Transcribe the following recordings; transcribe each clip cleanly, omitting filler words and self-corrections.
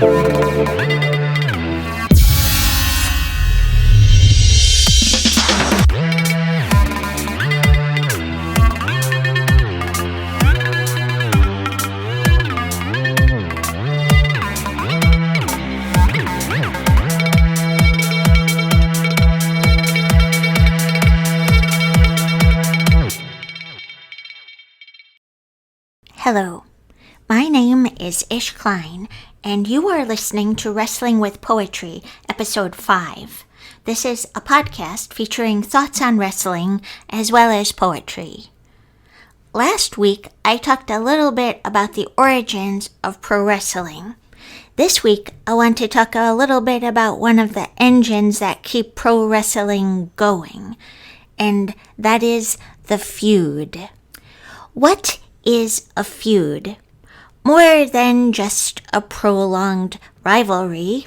Hello, my name is Ish Klein, and you are listening to Wrestling with Poetry, Episode 5. This is a podcast featuring thoughts on wrestling as well as poetry. Last week, I talked a little bit about the origins of pro wrestling. This week, I want to talk a little bit about one of the engines that keep pro wrestling going, and that is the feud. What is a feud? More than just a prolonged rivalry.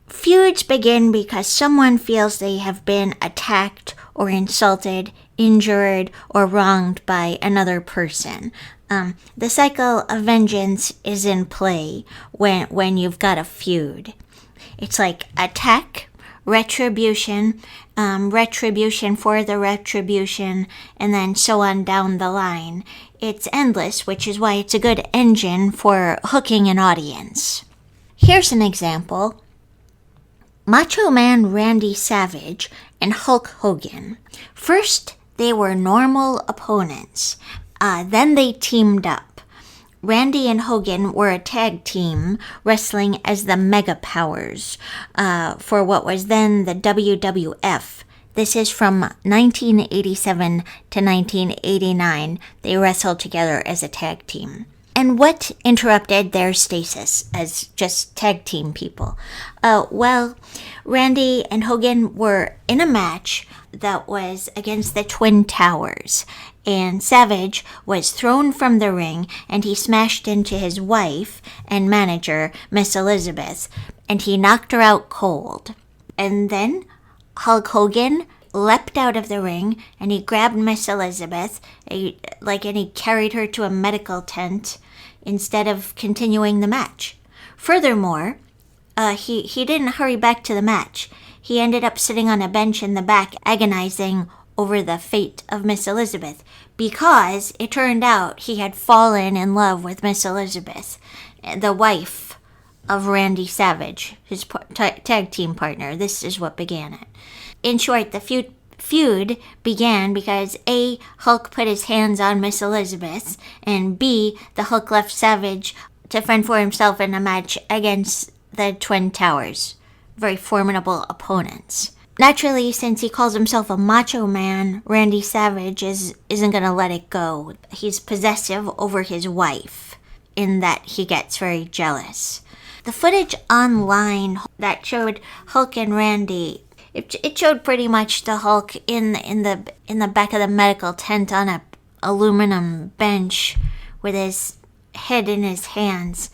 Feuds begin because someone feels they have been attacked or insulted, injured, or wronged by another person. The cycle of vengeance is in play when you've got a feud. It's like attack, retribution, retribution for the retribution, and then so on down the line. It's endless, which is why it's a good engine for hooking an audience. Here's an example. Macho Man Randy Savage and Hulk Hogan. First, they were normal opponents. Then they teamed up. Randy and Hogan were a tag team wrestling as the Mega Powers for what was then the WWF. This is from 1987 to 1989. They wrestled together as a tag team. And what interrupted their stasis as just tag team people? Randy and Hogan were in a match that was against the Twin Towers. And Savage was thrown from the ring, and he smashed into his wife and manager, Miss Elizabeth, and he knocked her out cold. And then Hulk Hogan leapt out of the ring, and he grabbed Miss Elizabeth, and he carried her to a medical tent instead of continuing the match. Furthermore, he didn't hurry back to the match. He ended up sitting on a bench in the back, agonizing over the fate of Miss Elizabeth, because it turned out he had fallen in love with Miss Elizabeth, the wife of Randy Savage, his tag team partner. This is what began it. In short, the feud began because A, Hulk put his hands on Miss Elizabeth, and B, the Hulk left Savage to fend for himself in a match against the Twin Towers, very formidable opponents. Naturally, since he calls himself a macho man, Randy Savage isn't going to let it go. He's possessive over his wife, in that he gets very jealous. The footage online that showed Hulk and Randy, it showed pretty much the Hulk in the back of the medical tent on a aluminum bench with his head in his hands,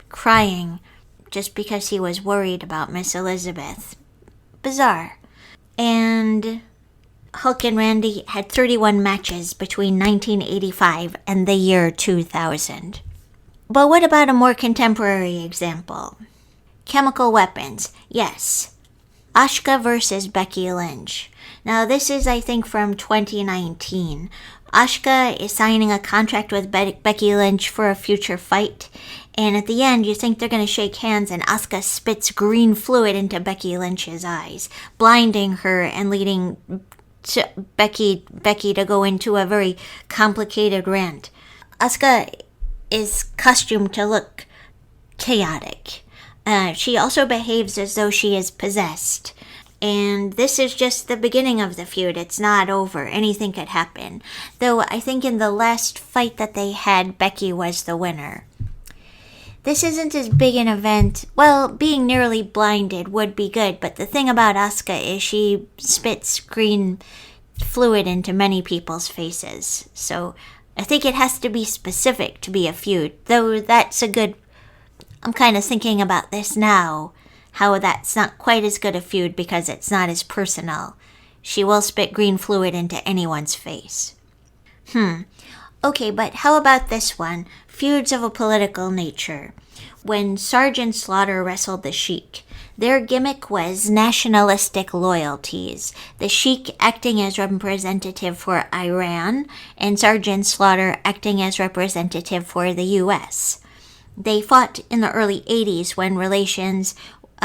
crying just because he was worried about Miss Elizabeth. Bizarre. And Hulk and Randy had 31 matches between 1985 and the year 2000. But what about a more contemporary example? Chemical weapons. Yes. Asuka versus Becky Lynch. Now this is, I think, from 2019. Asuka is signing a contract with Becky Lynch for a future fight. And at the end, you think they're going to shake hands, and Asuka spits green fluid into Becky Lynch's eyes, blinding her and leading to Becky to go into a very complicated rant. Asuka is costumed to look chaotic. She also behaves as though she is possessed. And this is just the beginning of the feud. It's not over. Anything could happen. Though I think in the last fight that they had, Becky was the winner. This isn't as big an event. Well, being nearly blinded would be good, but the thing about Asuka is she spits green fluid into many people's faces. So I think it has to be specific to be a feud, though that's a good... I'm kind of thinking about this now, how that's not quite as good a feud because it's not as personal. She will spit green fluid into anyone's face. Okay, but how about this one? Feuds of a political nature. when Sergeant Slaughter wrestled the Sheik. Their gimmick was nationalistic loyalties, the Sheik acting as representative for Iran and Sergeant Slaughter acting as representative for the U.S. They fought in the early 80s when relations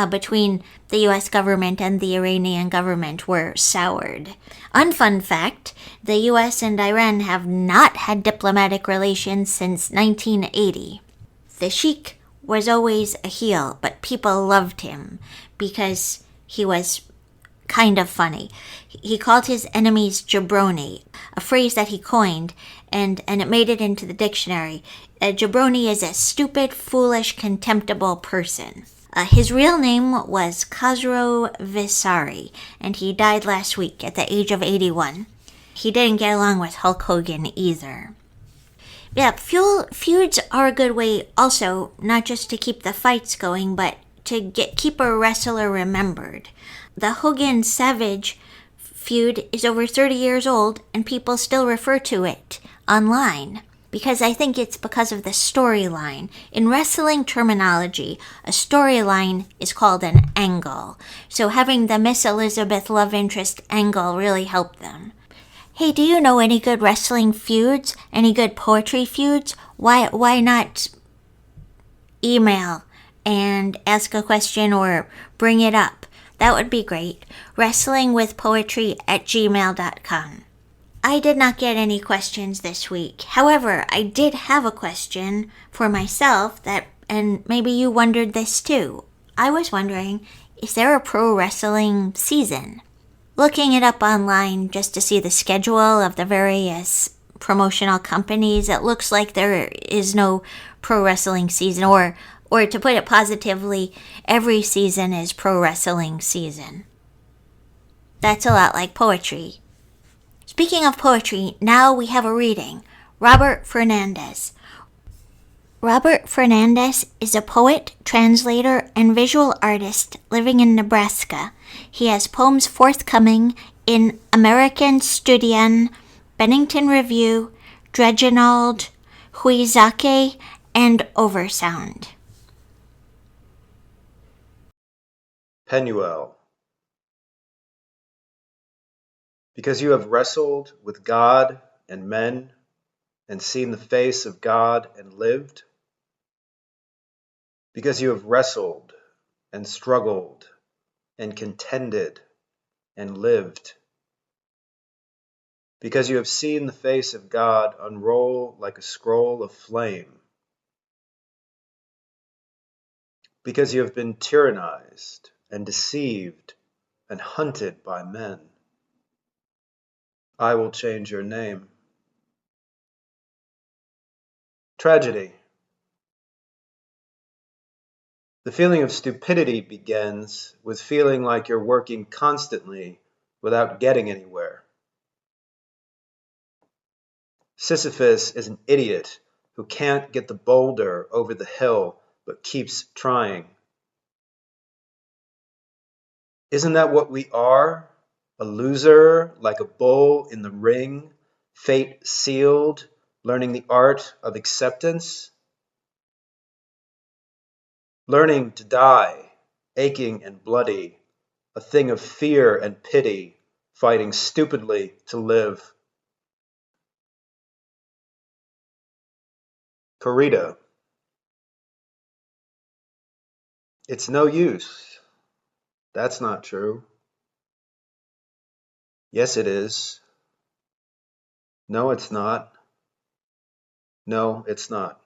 between the U.S. government and the Iranian government were soured. Unfun fact, the U.S. and Iran have not had diplomatic relations since 1980. The Sheik was always a heel, but people loved him because he was kind of funny. He called his enemies jabroni, a phrase that he coined, and it made it into the dictionary. A jabroni is a stupid, foolish, contemptible person. His real name was Khosrow Vissari, and he died last week at the age of 81. He didn't get along with Hulk Hogan either. Yeah, feuds are a good way also, not just to keep the fights going, but to keep a wrestler remembered. The Hogan-Savage feud is over 30 years old, and people still refer to it online, because I think it's because of the storyline. In wrestling terminology, a storyline is called an angle, so having the Miss Elizabeth love interest angle really helped them. Hey, do you know any good wrestling feuds? Any good poetry feuds? Why not email and ask a question or bring it up? That would be great. wrestlingwithpoetry@gmail.com. I did not get any questions this week. However, I did have a question for myself and maybe you wondered this too. I was wondering, is there a pro wrestling season? Looking it up online just to see the schedule of the various promotional companies, it looks like there is no pro wrestling season, or to put it positively, every season is pro wrestling season. That's a lot like poetry. Speaking of poetry, now we have a reading. Robert Fernandez. Robert Fernandez is a poet, translator, and visual artist living in Nebraska. He has poems forthcoming in American Studian, Bennington Review, Dregenald, Huizake, and Oversound. Penuel. Because you have wrestled with God and men and seen the face of God and lived. Because you have wrestled and struggled and contended and lived. Because you have seen the face of God unroll like a scroll of flame. Because you have been tyrannized and deceived and hunted by men. I will change your name. Tragedy. The feeling of stupidity begins with feeling like you're working constantly without getting anywhere. Sisyphus is an idiot who can't get the boulder over the hill but keeps trying. Isn't that what we are? A loser, like a bull in the ring, fate sealed, learning the art of acceptance? Learning to die, aching and bloody, a thing of fear and pity, fighting stupidly to live. Corrida. It's no use. That's not true. Yes, it is. No, it's not. No, it's not.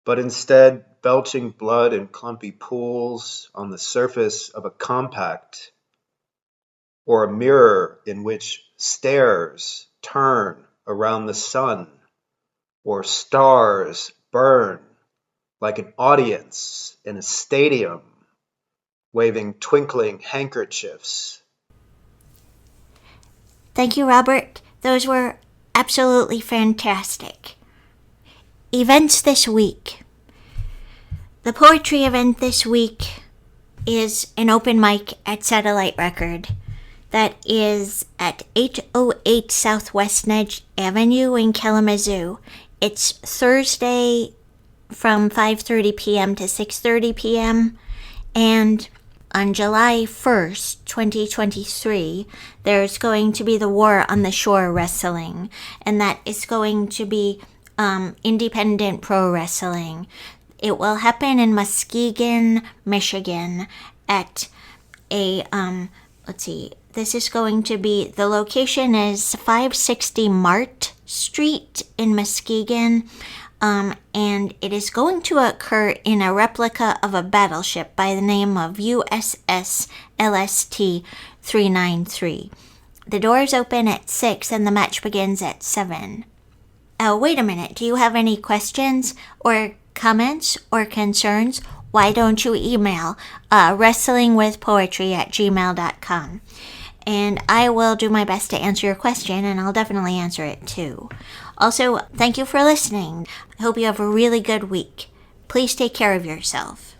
But instead, belching blood in clumpy pools on the surface of a compact, or a mirror in which stairs turn around the sun, or stars burn like an audience in a stadium, waving twinkling handkerchiefs. Thank you, Robert. Those were absolutely fantastic. Events this week. The poetry event this week is an open mic at Satellite Record that is at 808 Southwest Nedge Avenue in Kalamazoo. It's Thursday, from 5:30 p.m. to 6:30 p.m. And on July 1st, 2023, there's going to be the War on the Shore Wrestling, and that is going to be independent pro wrestling. It will happen in Muskegon, Michigan at a, this is going to be, the location is 560 Mart Street in Muskegon. And it is going to occur in a replica of a battleship by the name of USS LST 393. The doors open at 6 and the match begins at 7. Oh, wait a minute. Do you have any questions or comments or concerns? Why don't you email wrestlingwithpoetry@gmail.com. And I will do my best to answer your question, and I'll definitely answer it too. Also, thank you for listening. I hope you have a really good week. Please take care of yourself.